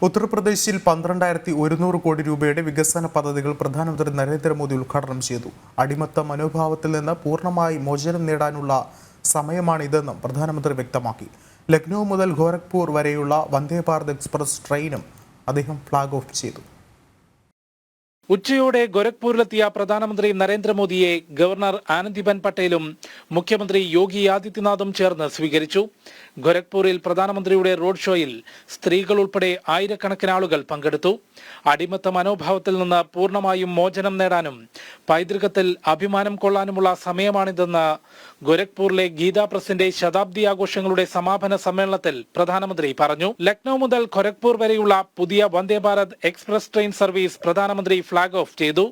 ഉത്തർപ്രദേശിൽ 12,100 കോടി രൂപയുടെ വികസന പദ്ധതികൾ പ്രധാനമന്ത്രി നരേന്ദ്രമോദി ഉദ്ഘാടനം ചെയ്തു. അടിമത്ത മനോഭാവത്തിൽ നിന്ന് പൂർണ്ണമായി മോചനം നേടാനുള്ള സമയമാണിതെന്നും പ്രധാനമന്ത്രി വ്യക്തമാക്കി. ലക്നൗ മുതൽ ഗോരഖ്പൂർ വരെയുള്ള വന്ദേ ഭാരത് എക്സ്പ്രസ് ട്രെയിനും അദ്ദേഹം ഫ്ളാഗ് ഓഫ് ചെയ്തു. ഉച്ചയോടെ ഗോരഖ്പൂരിലെത്തിയ പ്രധാനമന്ത്രി നരേന്ദ്രമോദിയെ ഗവർണർ ആനന്ദിബെൻ പട്ടേലും മുഖ്യമന്ത്രി യോഗി ആദിത്യനാഥും ചേർന്ന് സ്വീകരിച്ചു. ഗോരഖ്പൂരിൽ പ്രധാനമന്ത്രിയുടെ റോഡ് ഷോയിൽ സ്ത്രീകൾ ഉൾപ്പെടെ ആയിരക്കണക്കിന് ആളുകൾ പങ്കെടുത്തു. അടിമത്ത മനോഭാവത്തിൽ നിന്ന് പൂർണ്ണമായും മോചനം നേടാനും പൈതൃകത്തിൽ അഭിമാനം കൊള്ളാനുമുള്ള സമയമാണിതെന്ന് ഗോരഖ്പൂരിലെ ഗീതാ പ്രസിന്റെ ശതാബ്ദി ആഘോഷങ്ങളുടെ സമാപന സമ്മേളനത്തിൽ പ്രധാനമന്ത്രി പറഞ്ഞു. ലക്നൗ മുതൽ ഗോരഖ്പൂർ വരെയുള്ള പുതിയ Vande Bharat express train service പ്രധാനമന്ത്രി ഫ്ളാഗ് ഓഫ് ചെയ്തു.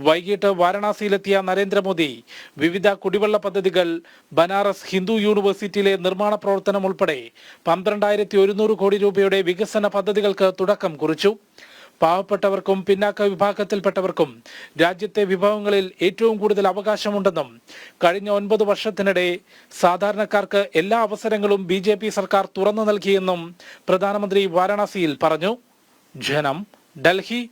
വൈകിട്ട് വാരണാസിയിലെത്തിയ നരേന്ദ്രമോദി വിവിധ കുടിവെള്ള പദ്ധതികൾ, ബനാറസ് ഹിന്ദു യൂണിവേഴ്സിറ്റിയിലെ നിർമ്മാണ പ്രവർത്തനം ഉൾപ്പെടെ 12,100 കോടി രൂപയുടെ വികസന പദ്ധതികൾക്ക് തുടക്കം കുറിച്ചു. പാവപ്പെട്ടവർക്കും പിന്നാക്ക വിഭാഗത്തിൽപ്പെട്ടവർക്കും രാജ്യത്തെ വിഭവങ്ങളിൽ ഏറ്റവും കൂടുതൽ അവകാശമുണ്ടെന്നും കഴിഞ്ഞ 9 വർഷത്തിനിടെ സാധാരണക്കാർക്ക് എല്ലാ അവസരങ്ങളും BJP സർക്കാർ തുറന്നു നൽകിയെന്നും പ്രധാനമന്ത്രി വാരണാസിയിൽ പറഞ്ഞു. ജനം, ഡൽഹി.